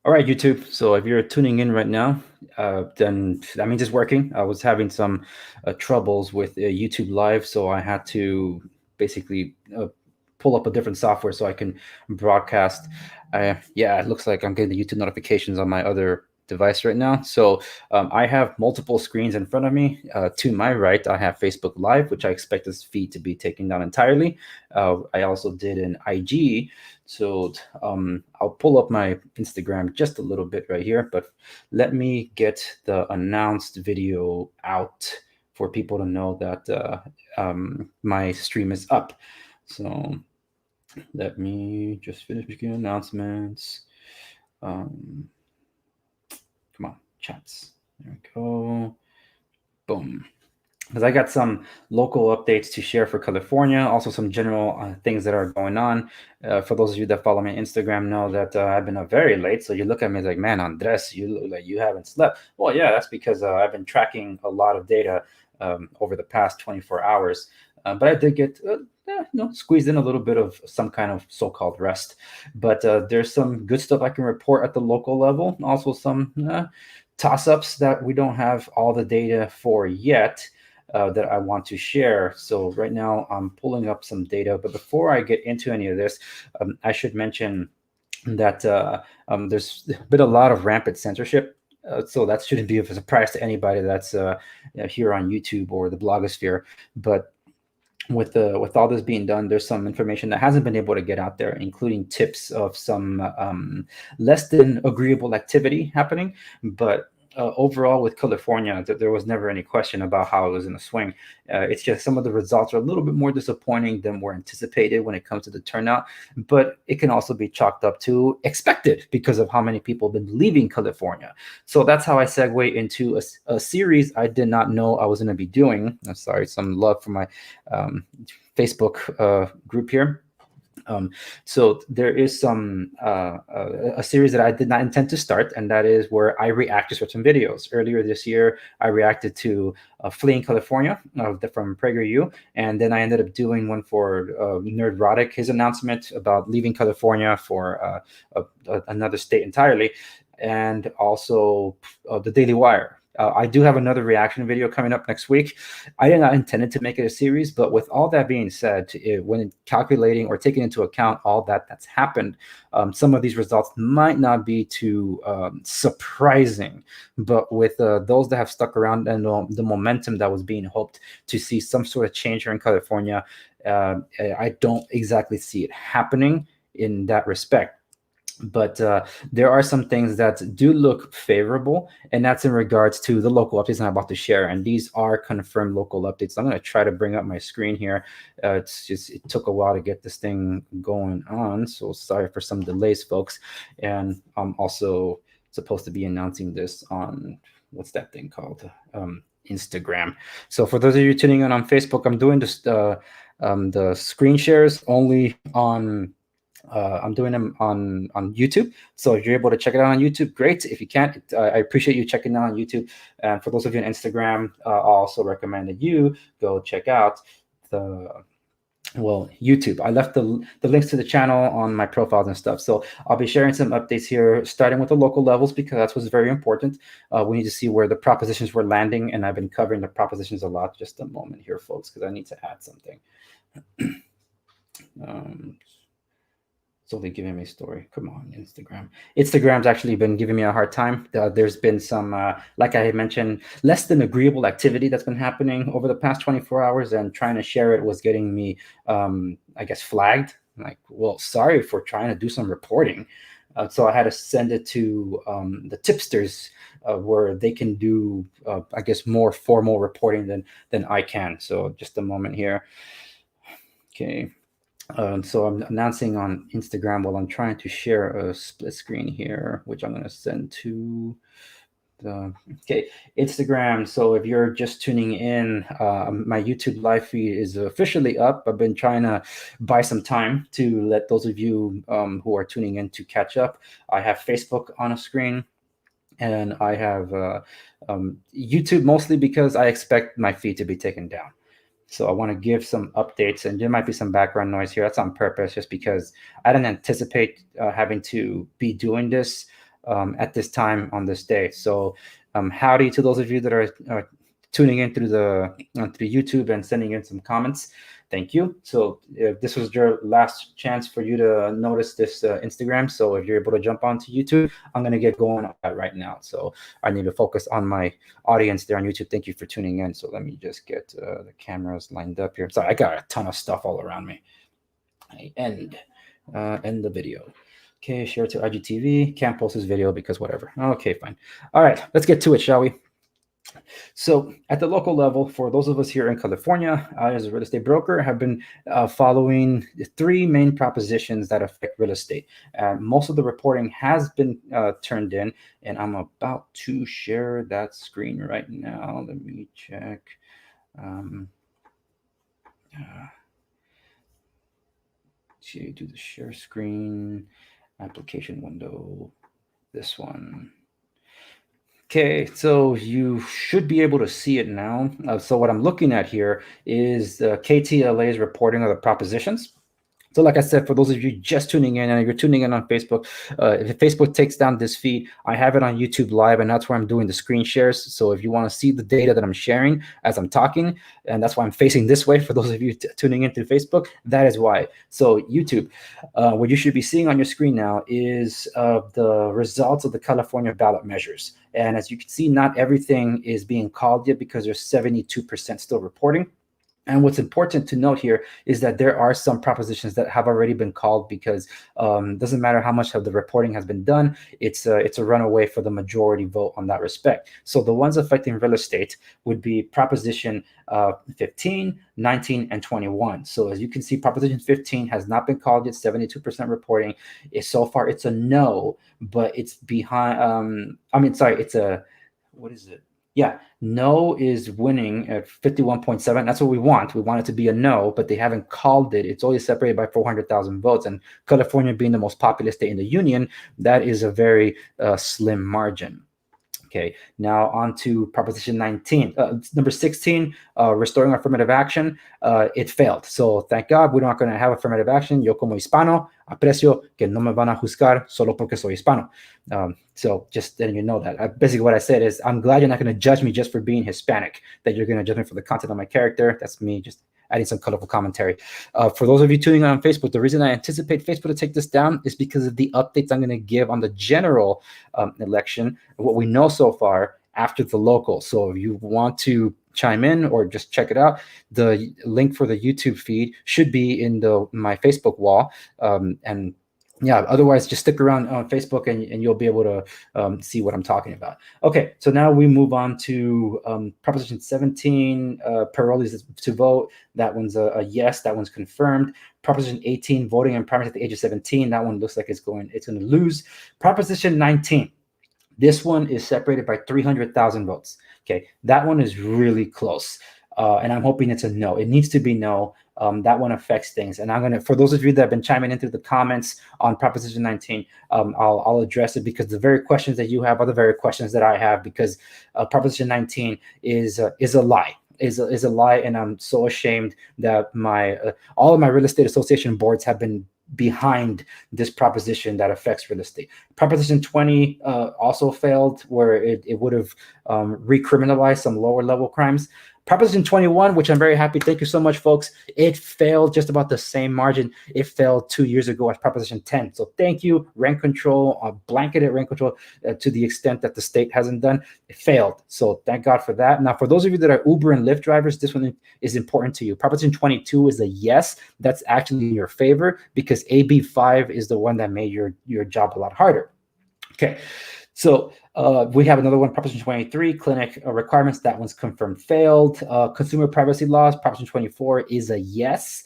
All right, YouTube. So if you're tuning in right now, then that means it's working. I was having some troubles with YouTube Live, so I had to basically pull up a different software so I can broadcast. Yeah, it looks like I'm getting the YouTube notifications on my other device right now. So I have multiple screens in front of me. To my right, I have Facebook Live, which I expect this feed to be taken down entirely. I also did an IG. So I'll pull up my Instagram just a little bit right here, but let me get the announced video out for people to know that my stream is up. So let me just finish making announcements. Come on, chats. There we go. Boom. Because I got some local updates to share for California, also some general things that are going on. For those of you that follow me on Instagram know that I've been up very late. So you look at me like, man, Andres, you look like you haven't slept. Well, yeah, that's because I've been tracking a lot of data over the past 24 hours. But I did get squeezed in a little bit of some kind of so-called rest. But there's some good stuff I can report at the local level. Also some toss-ups that we don't have all the data for yet. That I want to share. So right now I'm pulling up some data, but before I get into any of this, I should mention that there's been a lot of rampant censorship. So that shouldn't be a surprise to anybody that's here on YouTube or the blogosphere. But with all this being done, there's some information that hasn't been able to get out there, including tips of some less than agreeable activity happening. But overall, with California, there was never any question about how it was in the swing. It's just some of the results are a little bit more disappointing than were anticipated when it comes to the turnout. But it can also be chalked up to expected because of how many people have been leaving California. So that's how I segue into a series I did not know I was going to be doing. I'm sorry, some love for my Facebook group here. So there is a series that I did not intend to start, and that is where I react to certain videos. Earlier this year, I reacted to Fleeing California from PragerU, and then I ended up doing one for Nerdrotic, his announcement about leaving California for another state entirely, and also the Daily Wire. I do have another reaction video coming up next week. I did not intend to make it a series, but with all that being said, when calculating or taking into account all that's happened, some of these results might not be too surprising. But with those that have stuck around and the momentum that was being hoped to see some sort of change here in California, I don't exactly see it happening in that respect. But there are some things that do look favorable, and that's in regards to the local updates I'm about to share. And these are confirmed local updates. I'm going to try to bring up my screen here. It took a while to get this thing going on, so sorry for some delays, folks. And I'm also supposed to be announcing this on, what's that thing called? Instagram. So for those of you tuning in on Facebook, I'm doing this the screen shares only on I'm doing them on YouTube. So if you're able to check it out on YouTube, great. If you can't, I appreciate you checking out on YouTube. And for those of you on Instagram, I also recommend that you go check out YouTube. I left the links to the channel on my profiles and stuff. So I'll be sharing some updates here, starting with the local levels, because that's what's very important. We need to see where the propositions were landing, and I've been covering the propositions a lot. Just a moment here, folks, because I need to add something. So they're giving me a story. Come on, Instagram. Instagram's actually been giving me a hard time. There's been some, like I had mentioned, less than agreeable activity that's been happening over the past 24 hours, and trying to share it was getting me, I guess, flagged. Like, well, sorry for trying to do some reporting. So I had to send it to the tipsters where they can do, I guess, more formal reporting than I can. So just a moment here. Okay. So I'm announcing on Instagram while I'm trying to share a split screen here, which I'm going to send to okay, Instagram. So if you're just tuning in, my YouTube live feed is officially up. I've been trying to buy some time to let those of you who are tuning in to catch up. I have Facebook on a screen, and I have YouTube mostly because I expect my feed to be taken down. So I want to give some updates, and there might be some background noise here. That's on purpose, just because I didn't anticipate having to be doing this at this time on this day. So howdy to those of you that are tuning in through through YouTube and sending in some comments. Thank you. So this was your last chance for you to notice this Instagram. So if you're able to jump onto YouTube, I'm going to get going on that right now. So I need to focus on my audience there on YouTube. Thank you for tuning in. So let me just get the cameras lined up here. Sorry, I got a ton of stuff all around me. I end the video. Okay, share to IGTV. Can't post this video because whatever. Okay, fine. All right, let's get to it, shall we? So at the local level, for those of us here in California, I, as a real estate broker, have been following the three main propositions that affect real estate. Most of the reporting has been turned in, and I'm about to share that screen right now. Let me check. Do the share screen, application window, this one. Okay, so you should be able to see it now. So what I'm looking at here is the KTLA's reporting of the propositions. So like I said, for those of you just tuning in and you're tuning in on Facebook, if Facebook takes down this feed, I have it on YouTube Live, and that's where I'm doing the screen shares. So if you want to see the data that I'm sharing as I'm talking, and that's why I'm facing this way for those of you tuning in through Facebook, that is why. So YouTube, what you should be seeing on your screen now is the results of the California ballot measures. And as you can see, not everything is being called yet because there's 72% still reporting. And what's important to note here is that there are some propositions that have already been called because doesn't matter how much of the reporting has been done, it's a runaway for the majority vote on that respect. So the ones affecting real estate would be Proposition 15, 19, and 21. So as you can see, Proposition 15 has not been called yet, 72% reporting. So far, it's a no, but it's behind, it's a, what is it? Yeah, no is winning at 51.7. That's what we want. We want it to be a no, but they haven't called it. It's only separated by 400,000 votes. And California being the most populous state in the union, that is a very slim margin. Okay, now on to Proposition 19. Number 16, restoring affirmative action. It failed. So thank God we're not going to have affirmative action. Yo como hispano aprecio que no me van a juzgar solo porque soy hispano. So just letting you know that. Basically what I said is I'm glad you're not going to judge me just for being Hispanic, that you're going to judge me for the content of my character. That's me just adding some colorful commentary. For those of you tuning in on Facebook, the reason I anticipate Facebook to take this down is because of the updates I'm going to give on the general election, what we know so far after the local. So if you want to chime in or just check it out, the link for the YouTube feed should be in my Facebook wall. And yeah, otherwise just stick around on Facebook and you'll be able to see what I'm talking about. Okay, so now we move on to Proposition 17, parolees to vote. That one's a yes, that one's confirmed. Proposition 18, voting in primaries at the age of 17. That one looks like it's going to lose. Proposition 19. This one is separated by 300,000 votes. Okay, that one is really close. And I'm hoping it's a no. It needs to be no. That one affects things. And I'm going to, for those of you that have been chiming in through the comments on Proposition 19, I'll address it because the very questions that you have are the very questions that I have, because Proposition 19 is a lie. Is a lie, and I'm so ashamed that all of my real estate association boards have been behind this proposition that affects real estate. Proposition 20 also failed, where it would have recriminalized some lower level crimes. Proposition 21, which I'm very happy. Thank you so much, folks. It failed just about the same margin. It failed 2 years ago as Proposition 10. So thank you. Rent control, blanketed rent control to the extent that the state hasn't done. It failed. So thank God for that. Now, for those of you that are Uber and Lyft drivers, this one is important to you. Proposition 22 is a yes. That's actually in your favor because AB 5 is the one that made your job a lot harder. Okay. So we have another one, Proposition 23, clinic requirements. That one's confirmed failed. Consumer privacy laws, Proposition 24 is a yes.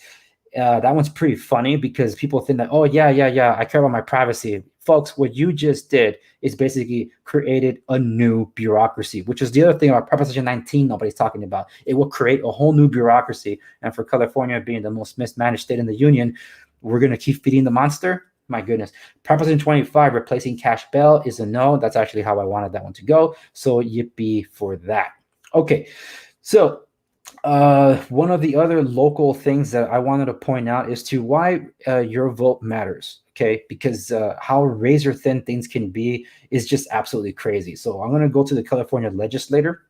That one's pretty funny because people think that, oh, yeah, I care about my privacy. Folks, what you just did is basically created a new bureaucracy, which is the other thing about Proposition 19 nobody's talking about. It will create a whole new bureaucracy. And for California being the most mismanaged state in the union, we're going to keep feeding the monster. My goodness. Proposition 25, replacing cash bail, is a no. That's actually how I wanted that one to go. So yippee for that. Okay. So One of the other local things that I wanted to point out is to why your vote matters. Okay, because how razor thin things can be is just absolutely crazy. So I'm going to go to the California legislator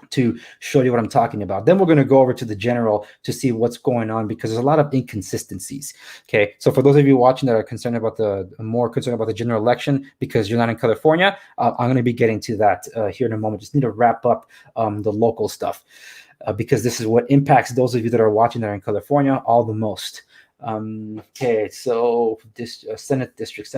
to show you what I'm talking about. Then we're going to go over to the general to see what's going on because there's a lot of inconsistencies. Okay, so for those of you watching that are concerned about the more concerned about the general election because you're not in California, I'm going to be getting to that here in a moment. Just need to wrap up the local stuff because this is what impacts those of you that are watching that are in California all the most. Okay, so this Senate districts.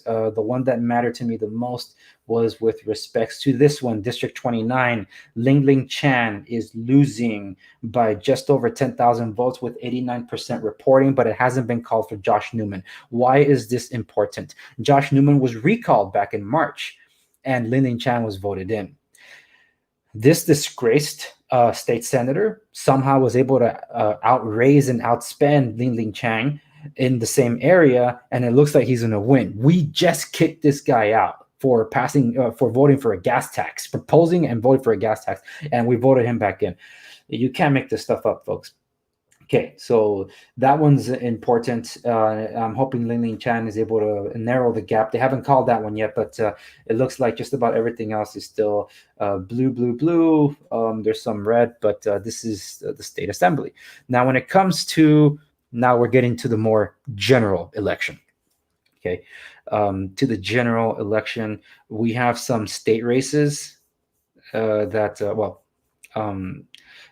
The one that mattered to me the most was with respects to this one, District 29. Ling Chan is losing by just over 10,000 votes with 89% reporting, but it hasn't been called for Josh Newman. Why is this important? Josh Newman was recalled back in March, and Ling Chan was voted in. This disgraced state senator somehow was able to outraise and outspend Ling Chang in the same area, and it looks like he's going to win. We just kicked this guy out for for voting for a gas tax, proposing and voting for a gas tax, and we voted him back in. You can't make this stuff up, folks. Okay, so that one's important. I'm hoping Ling Chan is able to narrow the gap. They haven't called that one yet, but it looks like just about everything else is still blue. There's some red, but this is the state assembly. Now, when it comes to now, we're getting to the more general election. Okay, to the general election, we have some state races um,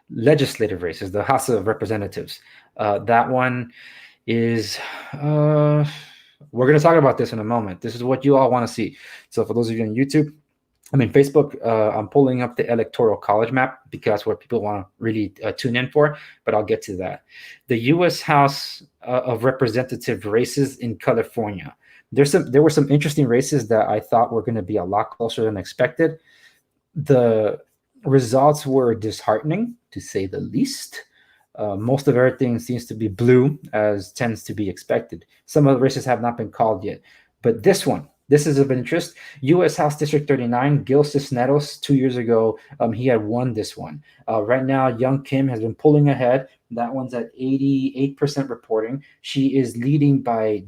legislative races, the House of Representatives. That one is, we're going to talk about this in a moment. This is what you all want to see. So for those of you on YouTube, Facebook, I'm pulling up the Electoral College map because that's what people want to really tune in for, but I'll get to that. The U.S. House of Representative races in California. There were some interesting races that I thought were going to be a lot closer than expected. The results were disheartening, to say the least. Most of everything seems to be blue, as tends to be expected. Some of the races have not been called yet, but this is of interest. U.S. House District 39, Gil Cisneros, 2 years ago, he had won this one. Right now, Young Kim has been pulling ahead. That one's at 88% reporting. She is leading by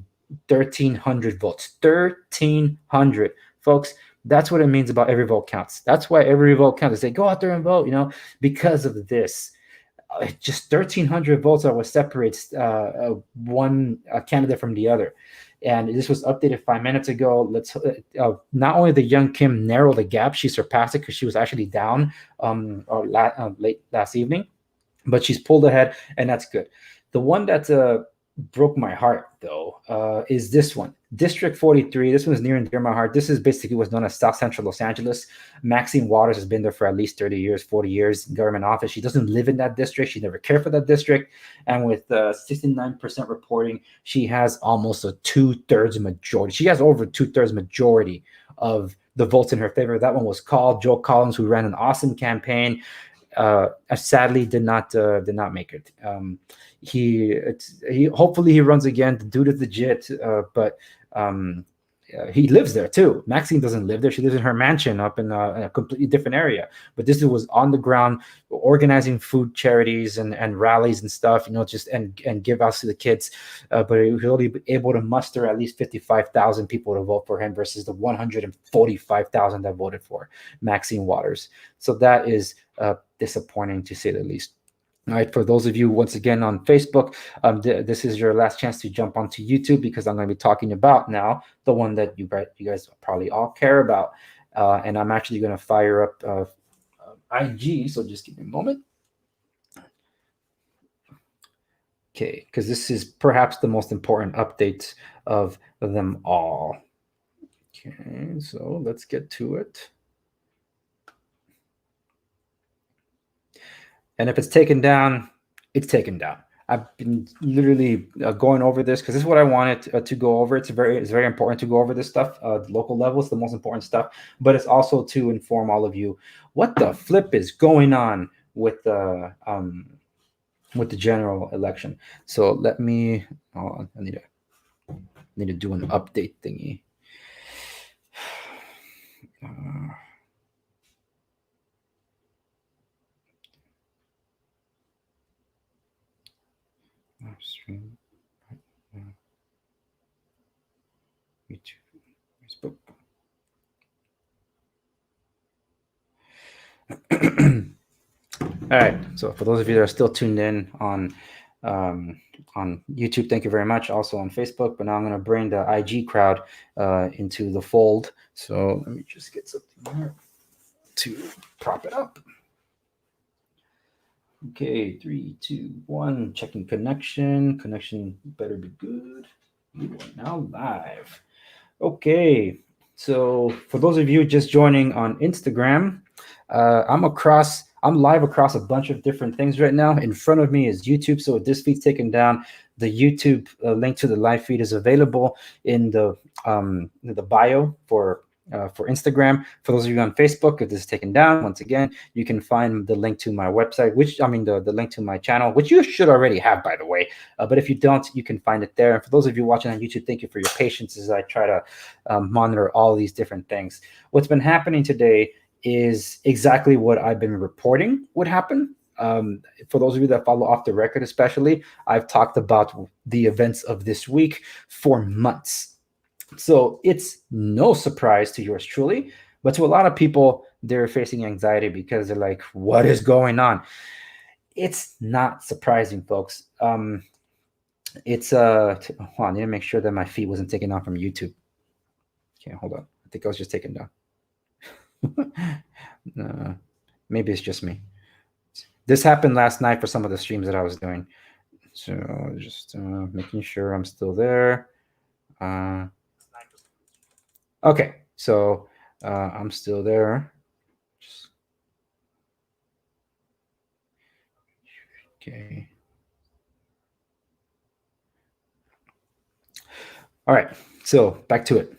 1,300 votes. 1,300, folks. That's what it means about every vote counts. That's why every vote counts. They say, go out there and vote, because of this. Just 1,300 votes are what separates one candidate from the other. And this was updated 5 minutes ago. Not only did Young Kim narrow the gap, she surpassed it because she was actually down late last evening, but she's pulled ahead, and that's good. The one that broke my heart, though, is this one. District 43. This one's near and dear my heart. This is basically what's known as South Central Los Angeles. Maxine Waters has been there for at least 30 years, 40 years in government office. She doesn't live in that district. She never cared for that district. And with 69% reporting, she has almost a 2/3 majority. She has over 2/3 majority of the votes in her favor. That one was called. Joe Collins, who ran an awesome campaign, sadly did not make it. He hopefully he runs again. The dude is legit, but he lives there too. Maxine doesn't live there. She lives in her mansion up in a completely different area. But this was on the ground, organizing food charities and rallies and stuff, just and give out to the kids. But he was only able to muster at least 55,000 people to vote for him versus the 145,000 that voted for Maxine Waters. So that is disappointing, to say the least. All right, for those of you once again on Facebook, this is your last chance to jump onto YouTube because I'm going to be talking about now the one that you guys probably all care about, and I'm actually going to fire up IG. So just give me a moment. Okay, because this is perhaps the most important update of them all. Okay, so let's get to it. And if it's taken down, it's taken down. I've been literally going over this because this is what I wanted to go over. It's very important to go over this stuff. The local level is the most important stuff, but it's also to inform all of you what the flip is going on with the general election. So let me. I need to do an update thingy. YouTube, Facebook. All right. So for those of you that are still tuned in on YouTube, thank you very much. Also on Facebook, but now I'm going to bring the IG crowd into the fold. So let me just get something here to prop it up. Okay, 3, 2, 1. Checking connection. Connection better be good. You are now live. Okay, so for those of you just joining on Instagram, I'm live across a bunch of different things right now. In front of me is YouTube, so this feed's taken down. The YouTube link to the live feed is available in the bio for Instagram. For those of you on Facebook, if this is taken down, once again, you can find the link to my website, the link to my channel, which you should already have, by the way. But if you don't, you can find it there. And for those of you watching on YouTube, thank you for your patience as I try to monitor all these different things. What's been happening today is exactly what I've been reporting would happen. For those of you that follow Off the Record, especially, I've talked about the events of this week for months. So it's no surprise to yours truly, but to a lot of people, they're facing anxiety because they're like, what is going on? It's not surprising, folks. It's hold on, I need to make sure that my feed wasn't taken down from YouTube. Okay, hold on. I think I was just taken down. Maybe it's just me. This happened last night for some of the streams that I was doing. So just making sure I'm still there. Okay, so I'm still there. Okay. All right, so back to it.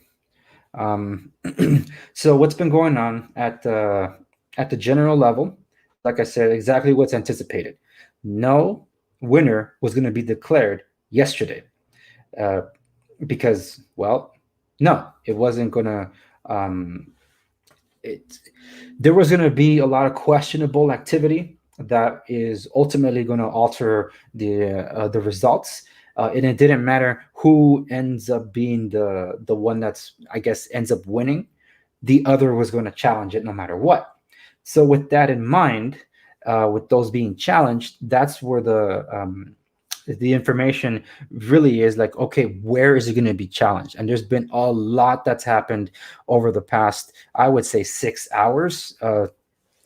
So what's been going on at the general level? Like I said, exactly what's anticipated. No winner was going to be declared yesterday because, well, no, it wasn't going to. There was going to be a lot of questionable activity that is ultimately going to alter the results. And it didn't matter who ends up being the one that's, I guess, ends up winning. The other was going to challenge it no matter what. So with that in mind, with those being challenged, that's where the information really is like, okay, where is it going to be challenged? And there's been a lot that's happened over the past, I would say, 6 hours,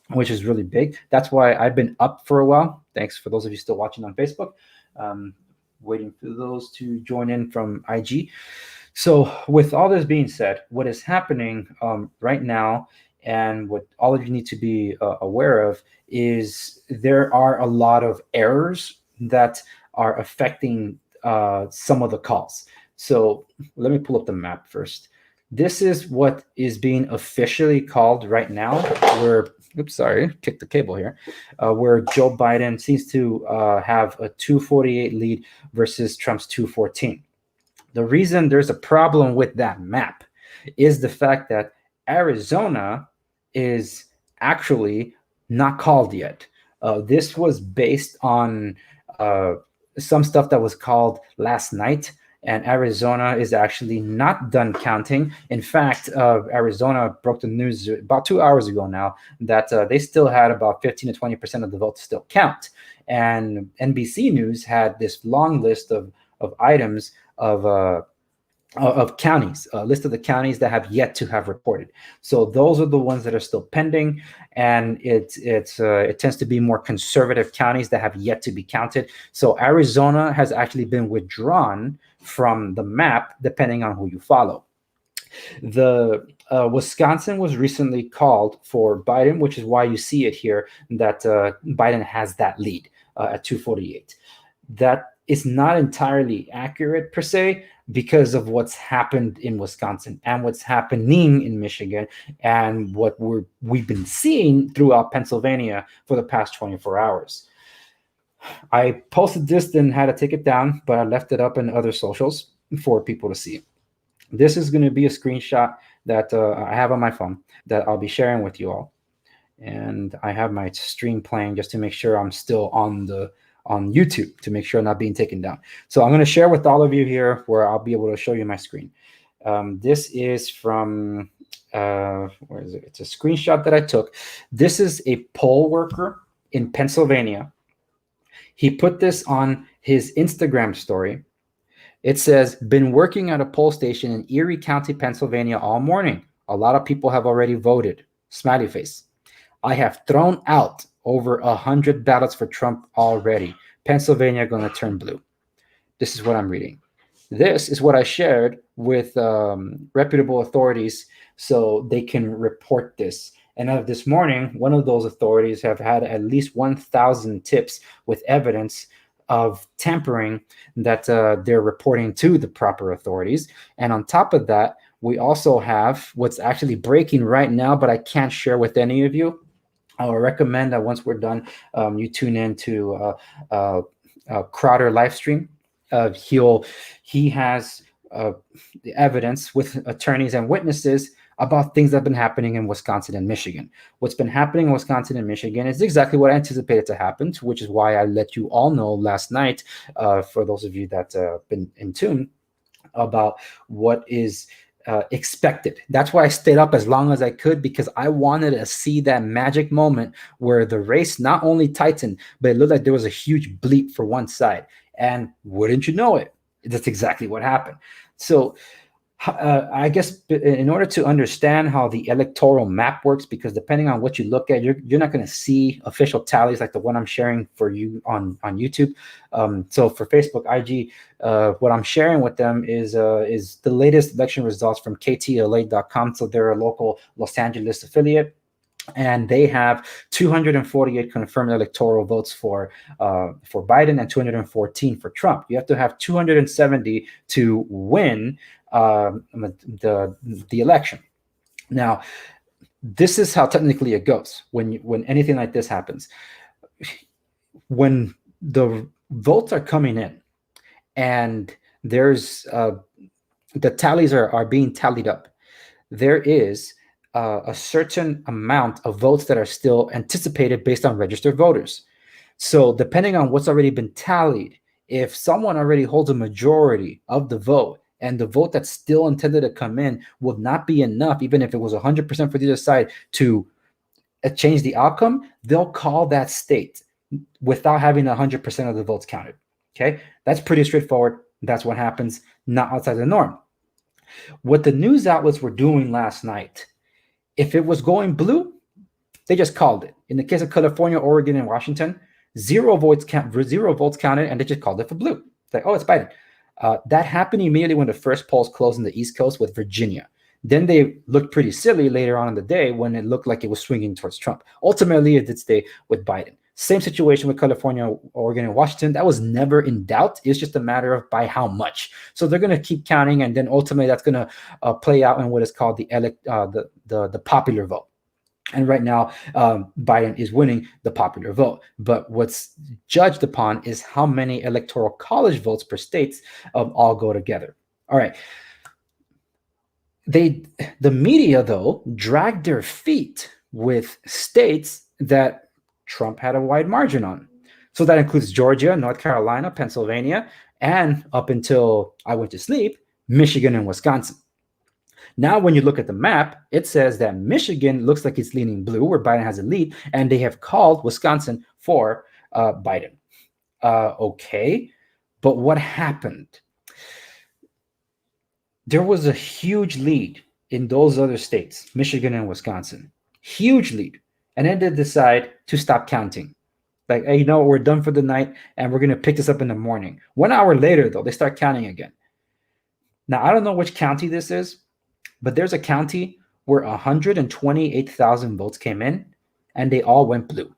which is really big. That's why I've been up for a while. Thanks for those of you still watching on Facebook. Waiting for those to join in from IG. So with all this being said, what is happening right now, and what all of you need to be aware of, is there are a lot of errors that are affecting some of the calls. So let me pull up the map first. This is what is being officially called right now, where, oops, sorry, kicked the cable here, where Joe Biden seems to have a 248 lead versus Trump's 214. The reason there's a problem with that map is the fact that Arizona is actually not called yet. This was based on some stuff that was called last night, and Arizona is actually not done counting. In fact, Arizona broke the news about 2 hours ago now that they still had about 15 to 20% of the votes still count. And NBC News had this long list of items of counties, a list of the counties that have yet to have reported. So those are the ones that are still pending, and it tends to be more conservative counties that have yet to be counted. So Arizona has actually been withdrawn from the map, depending on who you follow. The Wisconsin was recently called for Biden, which is why you see it here that Biden has that lead at 248. That is not entirely accurate per se, because of what's happened in Wisconsin and what's happening in Michigan and what we've been seeing throughout Pennsylvania for the past 24 hours. I posted this and had to take it down, but I left it up in other socials for people to see. This is going to be a screenshot that I have on my phone that I'll be sharing with you all. And I have my stream playing just to make sure I'm still on YouTube, to make sure I'm not being taken down. So I'm going to share with all of you here where I'll be able to show you my screen. This is from where is it? It's a screenshot that I took. This is a poll worker in Pennsylvania. He put this on his Instagram story. It says, been working at a poll station in Erie County, Pennsylvania all morning. A lot of people have already voted. Smiley face. I have thrown out over 100 ballots for Trump already. Pennsylvania going to turn blue. This is what I'm reading. This is what I shared with reputable authorities so they can report this. And as of this morning, one of those authorities have had at least 1,000 tips with evidence of tampering that they're reporting to the proper authorities. And on top of that, we also have what's actually breaking right now, but I can't share with any of you. I would recommend that once we're done, you tune in to Crowder Livestream. He has the evidence with attorneys and witnesses about things that have been happening in Wisconsin and Michigan. What's been happening in Wisconsin and Michigan is exactly what I anticipated to happen, which is why I let you all know last night, for those of you that been in tune, about what is expected. That's why I stayed up as long as I could, because I wanted to see that magic moment where the race not only tightened, but it looked like there was a huge bleep for one side. And wouldn't you know it, that's exactly what happened. So I guess in order to understand how the electoral map works, because depending on what you look at, you're not going to see official tallies like the one I'm sharing for you on YouTube. So for Facebook, IG, what I'm sharing with them is the latest election results from KTLA.com. So they're a local Los Angeles affiliate. And they have 248 confirmed electoral votes for Biden and 214 for Trump. You have to have 270 to win the election. Now, this is how technically it goes when anything like this happens. When the votes are coming in and there's the tallies are being tallied up, there is a certain amount of votes that are still anticipated based on registered voters. So depending on what's already been tallied, if someone already holds a majority of the vote and the vote that's still intended to come in will not be enough, even if it was 100% for the other side, to change the outcome, they'll call that state without having 100% of the votes counted. Okay, that's pretty straightforward. That's what happens, not outside the norm. What the news outlets were doing last night, if it was going blue, they just called it. In the case of California, Oregon, and Washington, zero votes counted, and they just called it for blue. It's like, oh, it's Biden. That happened immediately when the first polls closed in the East Coast with Virginia. Then they looked pretty silly later on in the day when it looked like it was swinging towards Trump. Ultimately, it did stay with Biden. Same situation with California, Oregon, and Washington. That was never in doubt. It's just a matter of by how much. So they're going to keep counting, and then ultimately that's going to play out in what is called the popular vote. And right now, Biden is winning the popular vote. But what's judged upon is how many electoral college votes per state all go together. All right. The media, though, dragged their feet with states that Trump had a wide margin on. So that includes Georgia, North Carolina, Pennsylvania, and up until I went to sleep, Michigan and Wisconsin. Now, when you look at the map, it says that Michigan looks like it's leaning blue, where Biden has a lead, and they have called Wisconsin for Biden. Okay, but what happened? There was a huge lead in those other states, Michigan and Wisconsin. Huge lead. And then they decide to stop counting. Like, hey, we're done for the night, and we're going to pick this up in the morning. 1 hour later, though, they start counting again. Now, I don't know which county this is, but there's a county where 128,000 votes came in, and they all went blue.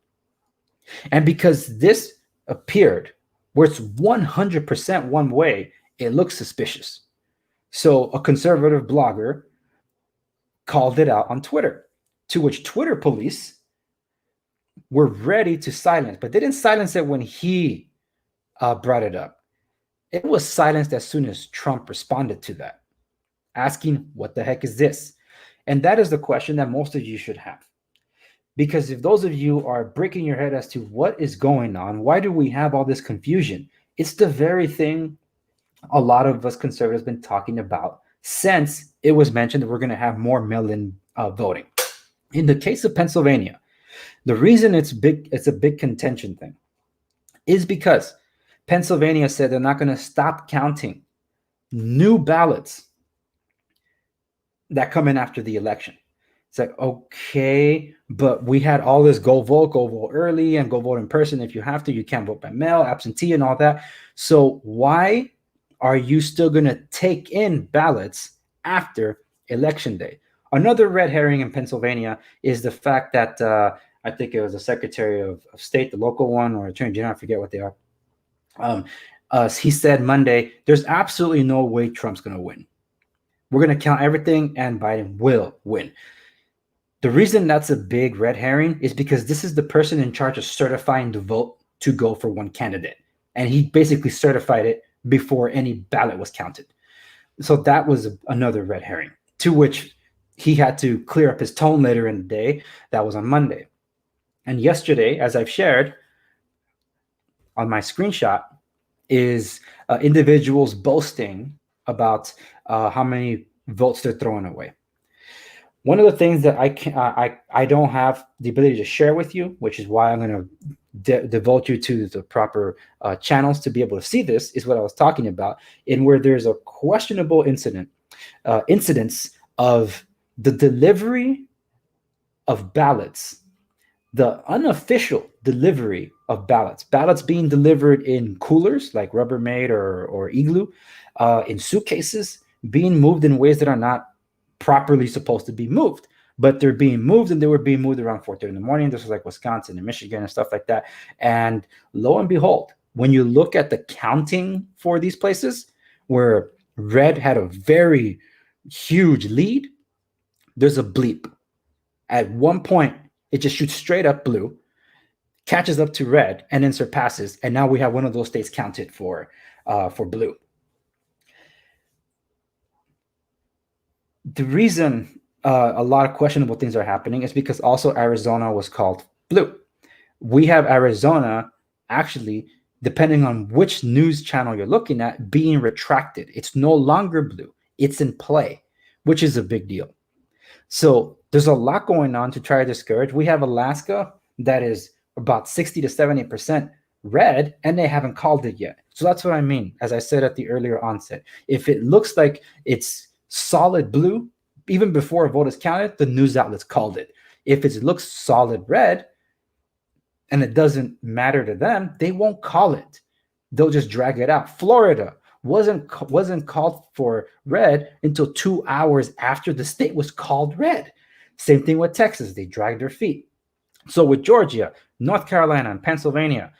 And because this appeared where it's 100% one way, it looks suspicious. So a conservative blogger called it out on Twitter, to which Twitter police were ready to silence, but they didn't silence it when he brought it up. It was silenced as soon as Trump responded to that, asking, what the heck is this? And that is the question that most of you should have. Because if those of you are breaking your head as to what is going on, why do we have all this confusion? It's the very thing a lot of us conservatives have been talking about since it was mentioned that we're going to have more mail-in voting. In the case of Pennsylvania, the reason it's a big contention thing, is because Pennsylvania said they're not going to stop counting new ballots that come in after the election. It's like, okay, but we had all this go vote early and go vote in person. If you have to, you can't vote by mail, absentee and all that. So why are you still going to take in ballots after election day? Another red herring in Pennsylvania is the fact that I think it was the Secretary of State, the local one, or Attorney General, I forget what they are. He said Monday, there's absolutely no way Trump's going to win. We're going to count everything and Biden will win. The reason that's a big red herring is because this is the person in charge of certifying the vote to go for one candidate. And he basically certified it before any ballot was counted. So that was another red herring, to which he had to clear up his tone later in the day. That was on Monday. And yesterday, as I've shared on my screenshot, is individuals boasting about how many votes they're throwing away. One of the things that I don't have the ability to share with you, which is why I'm going to devote you to the proper channels to be able to see this, is what I was talking about, in where there's a questionable incidence of the delivery of ballots, the unofficial delivery of ballots being delivered in coolers like Rubbermaid or Igloo, in suitcases, being moved in ways that are not properly supposed to be moved, but they're being moved, and they were being moved around 4:30 in the morning. This was like Wisconsin and Michigan and stuff like that. And lo and behold, when you look at the counting for these places where red had a very huge lead, there's a bleep. At one point, it just shoots straight up blue, catches up to red, and then surpasses. And now we have one of those states counted for blue. The reason a lot of questionable things are happening is because also Arizona was called blue. We have Arizona actually, depending on which news channel you're looking at, being retracted. It's no longer blue. It's in play, which is a big deal. So there's a lot going on to try to discourage. We have Alaska that is about 60 to 70% red, and they haven't called it yet. So that's what I mean, as I said at the earlier onset. If it looks like it's solid blue, even before a vote is counted, the news outlets called it. If it looks solid red and it doesn't matter to them, they won't call it. They'll just drag it out. Florida wasn't called for red until 2 hours after the state was called red. Same thing with Texas. They dragged their feet. So with Georgia, North Carolina, and Pennsylvania,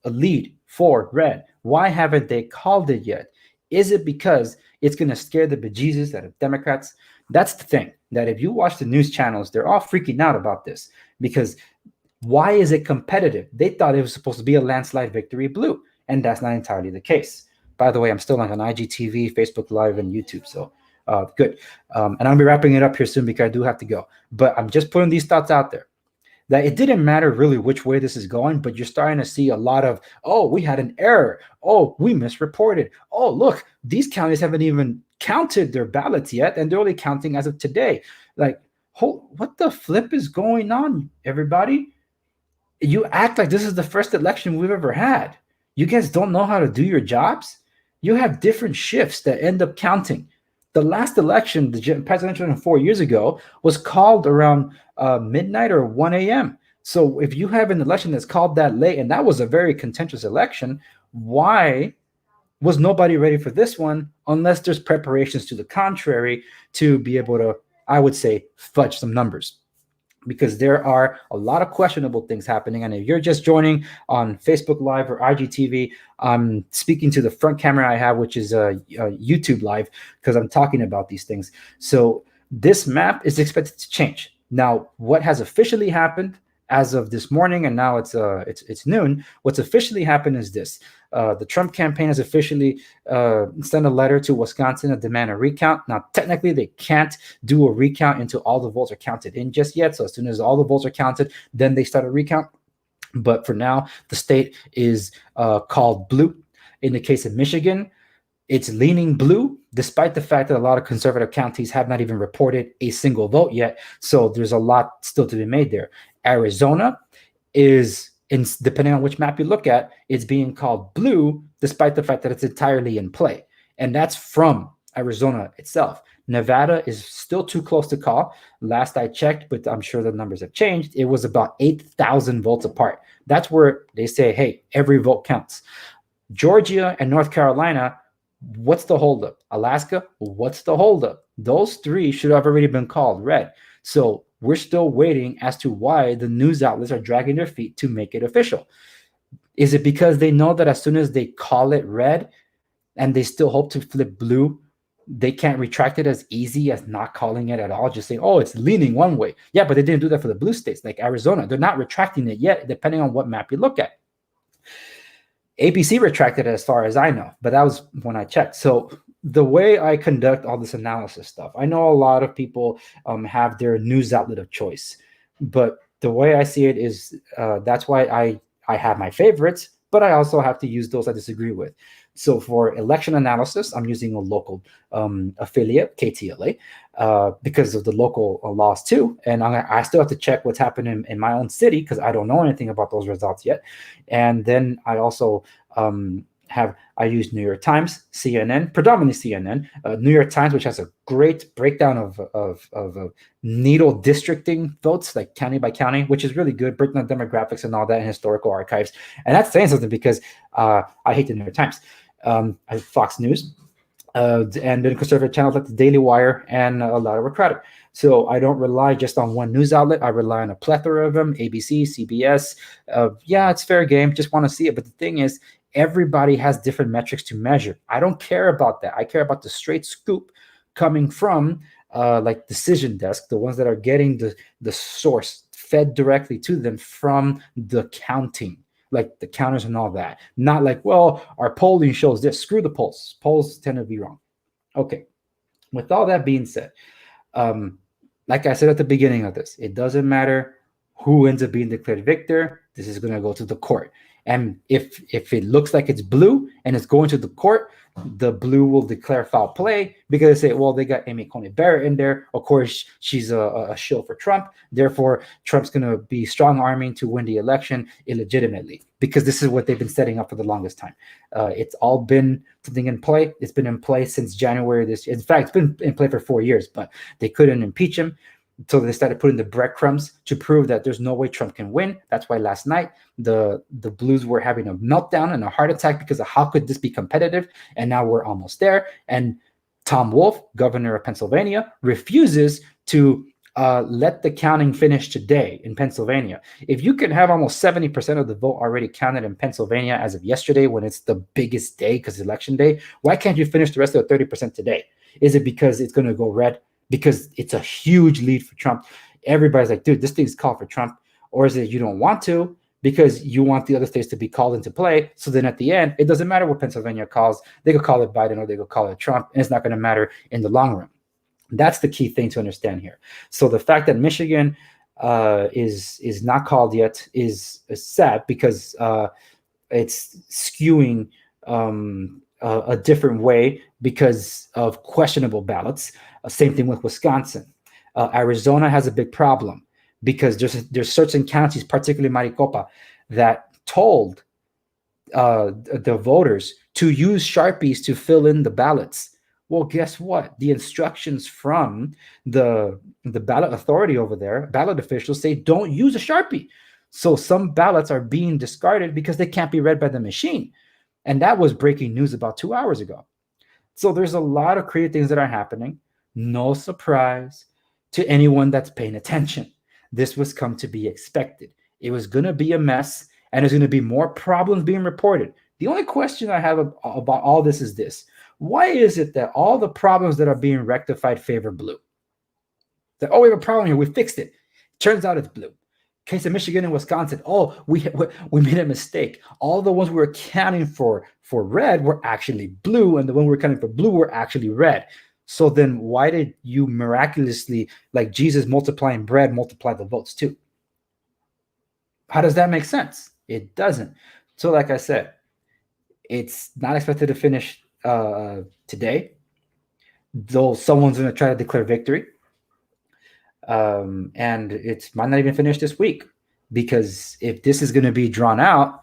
a lead for red. Why haven't they called it yet? Is it because it's going to scare the bejesus out of Democrats? That's the thing, that if you watch the news channels, they're all freaking out about this, because why is it competitive? They thought it was supposed to be a landslide victory blue, and that's not entirely the case. By the way, I'm still on IGTV, Facebook Live, and YouTube, so good. And I'll be wrapping it up here soon because I do have to go. But I'm just putting these thoughts out there, that it didn't matter really which way this is going, but you're starting to see a lot of, oh, we had an error. Oh, we misreported. Oh, look, these counties haven't even counted their ballots yet, and they're only counting as of today. Like, what the flip is going on, everybody? You act like this is the first election we've ever had. You guys don't know how to do your jobs? You have different shifts that end up counting. The last election, the presidential election 4 years ago, was called around midnight or 1 a.m. So if you have an election that's called that late, and that was a very contentious election, why was nobody ready for this one unless there's preparations to the contrary to be able to, I would say, fudge some numbers? Because there are a lot of questionable things happening. And if you're just joining on Facebook Live or IGTV, I'm speaking to the front camera I have, which is a YouTube Live, because I'm talking about these things. So this map is expected to change. Now, what has officially happened as of this morning, and now it's noon, what's officially happened is this. The Trump campaign has officially sent a letter to Wisconsin to demand a recount. Now, technically, they can't do a recount until all the votes are counted in just yet. So as soon as all the votes are counted, then they start a recount. But for now, the state is called blue. In the case of Michigan, It's leaning blue, despite the fact that a lot of conservative counties have not even reported a single vote yet. So there's a lot still to be made there. Arizona is, depending on which map you look at, it's being called blue, despite the fact that it's entirely in play. And that's from Arizona itself. Nevada is still too close to call. Last I checked, but I'm sure the numbers have changed. It was about 8,000 votes apart. That's where they say, hey, every vote counts. Georgia and North Carolina, what's the holdup? Alaska, what's the holdup? Those three should have already been called red. So we're still waiting as to why the news outlets are dragging their feet to make it official. Is it because they know that as soon as they call it red and they still hope to flip blue, they can't retract it as easy as not calling it at all, just saying, oh, it's leaning one way. Yeah, but they didn't do that for the blue states like Arizona. They're not retracting it yet, depending on what map you look at. ABC retracted it as far as I know, but that was when I checked. So the way I conduct all this analysis stuff, I know a lot of people have their news outlet of choice, but the way I see it is that's why I have my favorites, but I also have to use those I disagree with. So for election analysis, I'm using a local affiliate, KTLA, because of the local laws too. And I still have to check what's happening in my own city because I don't know anything about those results yet. And then I also I use New York Times, CNN, predominantly CNN, New York Times, which has a great breakdown of needle districting votes, like county by county, which is really good, breaking down demographics and all that in historical archives. And that's saying something because I hate the New York Times. I have Fox News, and then conservative channels like the Daily Wire and a lot of Democratic. So I don't rely just on one news outlet. I rely on a plethora of them, ABC, CBS. Yeah, it's fair game. Just want to see it. But the thing is, everybody has different metrics to measure. I don't care about that. I care about the straight scoop coming from like Decision Desk, the ones that are getting the source fed directly to them from the counting, like the counters and all that. Not like, well, our polling shows this. Screw the polls. Polls tend to be wrong. Okay. With all that being said, like I said at the beginning of this, it doesn't matter who ends up being declared victor. This is going to go to the court. And if it looks like it's blue and it's going to the court, the blue will declare foul play because they say, well, they got Amy Coney Barrett in there. Of course, she's a shill for Trump. Therefore, Trump's going to be strong arming to win the election illegitimately because this is what they've been setting up for the longest time. It's all been something in play. It's been in play since January this year. In fact, it's been in play for 4 years, but they couldn't impeach him. So they started putting the breadcrumbs to prove that there's no way Trump can win. That's why last night the Blues were having a meltdown and a heart attack because of how could this be competitive? And now we're almost there. And Tom Wolf, governor of Pennsylvania, refuses to let the counting finish today in Pennsylvania. If you can have almost 70% of the vote already counted in Pennsylvania as of yesterday, when it's the biggest day because it's election day, why can't you finish the rest of the 30% today? Is it because it's going to go red? Because it's a huge lead for Trump. Everybody's like, dude, this thing's called for Trump. Or is it you don't want to because you want the other states to be called into play? So then at the end, it doesn't matter what Pennsylvania calls. They could call it Biden or they could call it Trump, and it's not going to matter in the long run. That's the key thing to understand here. So the fact that Michigan is not called yet is sad because it's skewing a different way because of questionable ballots. Same thing with Wisconsin. Arizona has a big problem because there's certain counties, particularly Maricopa, that told the voters to use Sharpies to fill in the ballots. Well, guess what? The instructions from the ballot authority over there, ballot officials say don't use a Sharpie. So some ballots are being discarded because they can't be read by the machine. And that was breaking news about 2 hours ago. So there's a lot of creative things that are happening. No surprise to anyone that's paying attention. This was come to be expected. It was going to be a mess, and there's going to be more problems being reported. The only question I have about all this is this. Why is it that all the problems that are being rectified favor blue? That, oh, we have a problem here. We fixed it. Turns out it's blue. Case of Michigan and Wisconsin. Oh, we made a mistake. All the ones we were counting for red were actually blue, and the one we were counting for blue were actually red. So then why did you miraculously, like Jesus multiplying bread, multiply the votes too? How does that make sense? It doesn't. So like I said, it's not expected to finish today, though someone's going to try to declare victory. And it might not even finish this week, because if this is going to be drawn out,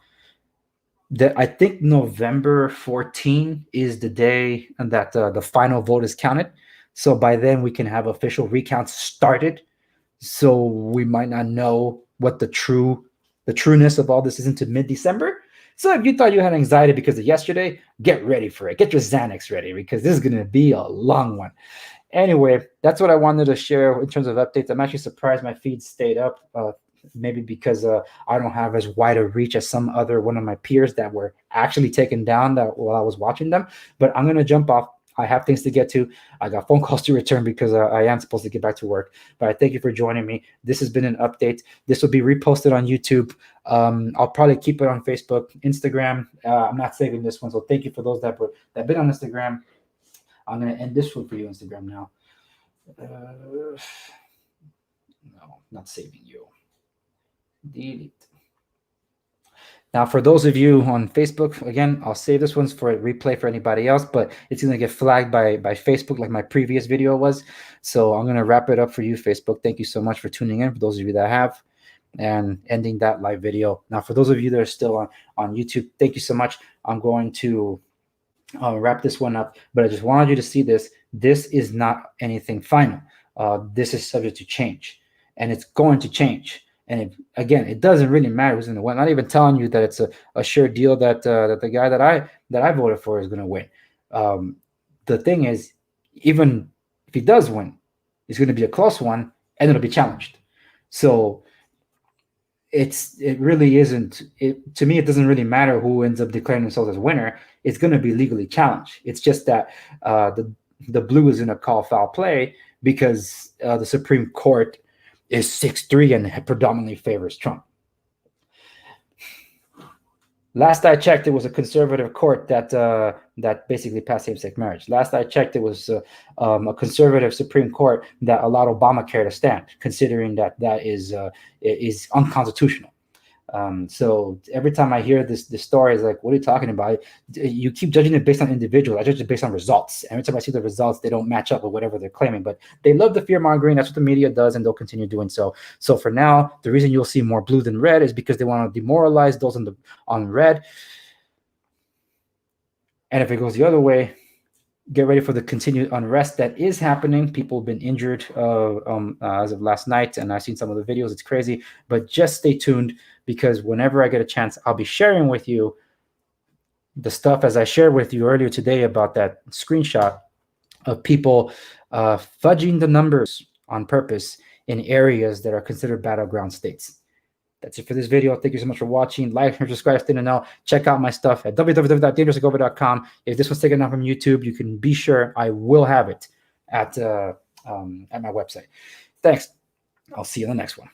that I think November 14 is the day that the final vote is counted. So by then we can have official recounts started. So we might not know what the trueness of all this is into mid-December. So if you thought you had anxiety because of yesterday, get ready for it. Get your Xanax ready, because this is going to be a long one. Anyway, that's what I wanted to share in terms of updates. I'm actually surprised my feed stayed up. Maybe because I don't have as wide a reach as some other one of my peers that were actually taken down while I was watching them. But I'm going to jump off. I have things to get to. I got phone calls to return because I am supposed to get back to work. But I thank you for joining me. This has been an update. This will be reposted on YouTube. I'll probably keep it on Facebook, Instagram. I'm not saving this one. So thank you for those that been on Instagram. I'm going to end this one for you, Instagram, now. No, not saving you. Delete. Now, for those of you on Facebook, again, I'll save this one's for a replay for anybody else, but it's going to get flagged by Facebook like my previous video was. So I'm going to wrap it up for you, Facebook. Thank you so much for tuning in, for those of you that have, and ending that live video. Now, for those of you that are still on YouTube, thank you so much. I'm going to wrap this one up, but I just wanted you to see this. This is not anything final. This is subject to change, and it's going to change. And again, it doesn't really matter who's going to win. I'm not even telling you that it's a sure deal that that the guy that I voted for is going to win. The thing is, even if he does win, it's going to be a close one, and it'll be challenged. So it really isn't. To me, it doesn't really matter who ends up declaring themselves as winner. It's going to be legally challenged. It's just that the blue is going to call foul play because the Supreme Court is 6-3 and predominantly favors Trump. Last I checked, it was a conservative court that basically passed same-sex marriage. Last I checked, it was a conservative Supreme Court that allowed Obamacare to stand, considering that is unconstitutional. So every time I hear this story, is like, what are you talking about? You keep judging it based on individuals. I judge it based on results. Every time I see the results, they don't match up with whatever they're claiming. But they love the fear mongering. That's what the media does, and they'll continue doing so. So for now, the reason you'll see more blue than red is because they want to demoralize those on red. And if it goes the other way, get ready for the continued unrest that is happening. People have been injured as of last night, and I've seen some of the videos. It's crazy, but just stay tuned, because whenever I get a chance, I'll be sharing with you the stuff as I shared with you earlier today about that screenshot of people fudging the numbers on purpose in areas that are considered battleground states. That's it for this video. Thank you so much for watching. Like and subscribe to know. Check out my stuff at www.dangeroustakeover.com. If this was taken down from YouTube, you can be sure I will have it at my website. Thanks. I'll see you in the next one.